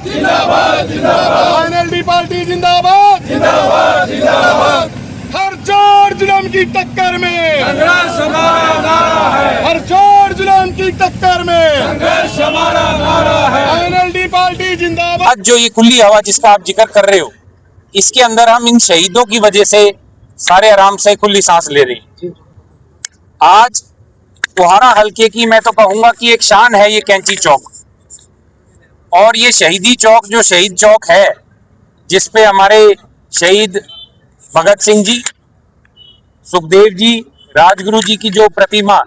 जिंदाबाद जिंदाबाद, NLD party जिंदाबाद जिंदाबाद जिंदाबाद। हर जोर जुल्म की टक्कर में संघर्ष हमारा नारा है, हर जोर जुल्म की टक्कर में संघर्ष हमारा नारा है, एनएलडी पार्टी जिंदाबाद। आज जो ये खुली हवा जिसका आप जिक्र कर रहे हो, इसके अंदर हम इन शहीदों की वजह से सारे आराम से खुली सांस ले रहे हैं। आज टोहाना हल्के की मैं तो कहूंगा कि एक शान है ये कैंची चौक, और ये शहीदी चौक जो शहीद चौक है, जिसपे हमारे शहीद भगत सिंह जी, सुखदेव जी, राजगुरु जी की जो प्रतिमा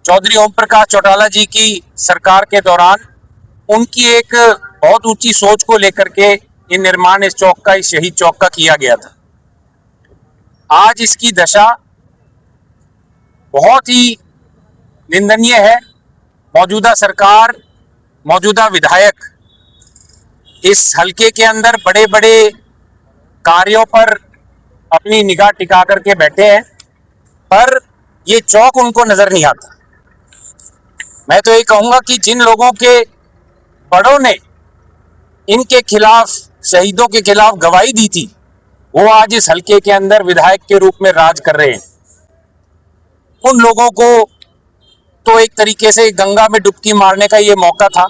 चौधरी ओम प्रकाश चौटाला जी की सरकार के दौरान उनकी एक बहुत ऊंची सोच को लेकर के ये निर्माण इस चौक का, इस शहीद चौक का किया गया था। आज इसकी दशा बहुत ही निंदनीय है। मौजूदा सरकार, मौजूदा विधायक इस हलके के अंदर बड़े बड़े कार्यों पर अपनी निगाह टिका करके बैठे हैं, पर ये चौक उनको नजर नहीं आता। मैं तो ये कहूंगा कि जिन लोगों के बड़ों ने इनके खिलाफ, शहीदों के खिलाफ गवाही दी थी, वो आज इस हलके के अंदर विधायक के रूप में राज कर रहे हैं। उन लोगों को तो एक तरीके से गंगा में डुबकी मारने का ये मौका था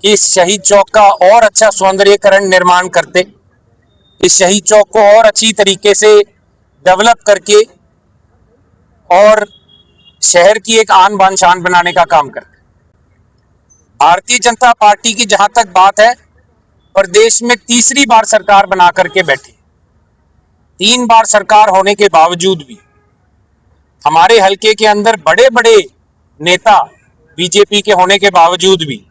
कि इस शहीद चौक का और अच्छा सौंदर्यीकरण निर्माण करते, इस शहीद चौक को और अच्छी तरीके से डेवलप करके और शहर की एक आन बान शान बनाने का काम करते। भारतीय जनता पार्टी की जहां तक बात है, प्रदेश में तीसरी बार सरकार बना करके बैठी। 3 बार सरकार होने के बावजूद भी हमारे हलके के अंदर बड़े बड़े नेता बीजेपी के होने के बावजूद भी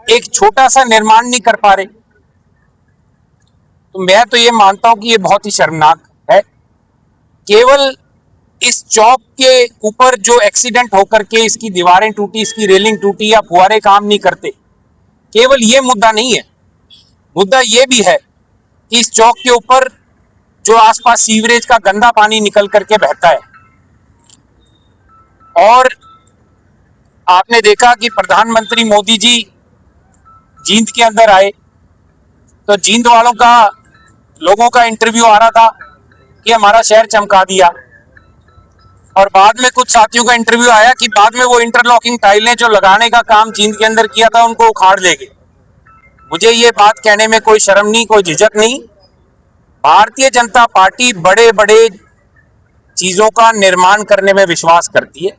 एक छोटा सा निर्माण नहीं कर पा रहे। तो मैं तो ये मानता हूं कि ये बहुत ही शर्मनाक है। केवल इस चौक के ऊपर जो एक्सीडेंट होकर के इसकी दीवारें टूटी, इसकी रेलिंग टूटी या फुहारे काम नहीं करते, केवल ये मुद्दा नहीं है। मुद्दा ये भी है कि इस चौक के ऊपर जो आसपास सीवरेज का गंदा पानी निकल करके बहता है, और आपने देखा कि प्रधानमंत्री मोदी जी जींद के अंदर आए तो जींद वालों का, लोगों का इंटरव्यू आ रहा था कि हमारा शहर चमका दिया, और बाद में कुछ साथियों का इंटरव्यू आया कि बाद में वो इंटरलॉकिंग टाइलें जो लगाने का काम जींद के अंदर किया था उनको उखाड़ लेंगे। मुझे ये बात कहने में कोई शर्म नहीं, कोई झिझक नहीं। भारतीय जनता पार्टी बड़े बड़े चीजों का निर्माण करने में विश्वास करती है,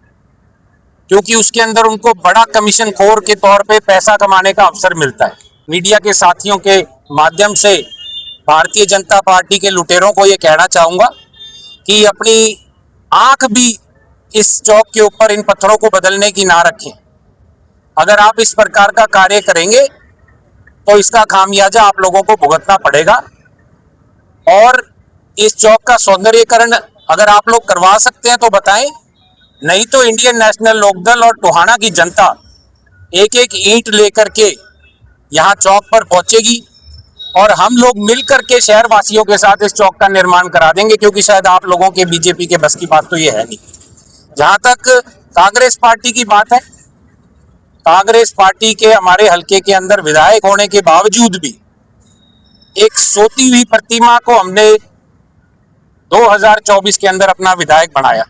क्योंकि उसके अंदर उनको बड़ा कमीशन खोर के तौर पे पैसा कमाने का अवसर मिलता है। मीडिया के साथियों के माध्यम से भारतीय जनता पार्टी के लुटेरों को ये कहना चाहूंगा कि अपनी आंख भी इस चौक के ऊपर इन पत्थरों को बदलने की ना रखें। अगर आप इस प्रकार का कार्य करेंगे तो इसका खामियाजा आप लोगों को भुगतना पड़ेगा। और इस चौक का सौंदर्यीकरण अगर आप लोग करवा सकते हैं तो बताएं, नहीं तो इंडियन नेशनल लोकदल और टोहाना की जनता एक एक ईंट लेकर के यहाँ चौक पर पहुंचेगी, और हम लोग मिलकर के शहर वासियों के साथ इस चौक का निर्माण करा देंगे, क्योंकि शायद आप लोगों के बीजेपी के बस की बात तो ये है नहीं। जहां तक कांग्रेस पार्टी की बात है, कांग्रेस पार्टी के हमारे हलके के अंदर विधायक होने के बावजूद भी एक सोती हुई प्रतिमा को हमने 2024 के अंदर अपना विधायक बनाया,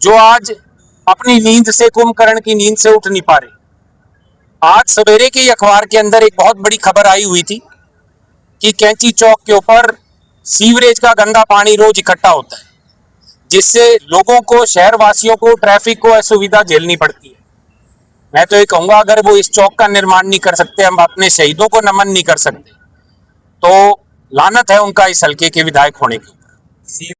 जो आज अपनी नींद से, कुंभकर्ण की नींद से उठ नहीं पा रहे। आज सवेरे के अखबार के अंदर एक बहुत बड़ी खबर आई हुई थी कि कैंची चौक के ऊपर सीवरेज का गंदा पानी रोज इकट्ठा होता है, जिससे लोगों को, शहर वासियों को, ट्रैफिक को असुविधा झेलनी पड़ती है। मैं तो ये कहूंगा, अगर वो इस चौक का निर्माण नहीं कर सकते, हम अपने शहीदों को नमन नहीं कर सकते, तो लानत है उनका इस हल्के के विधायक होने की।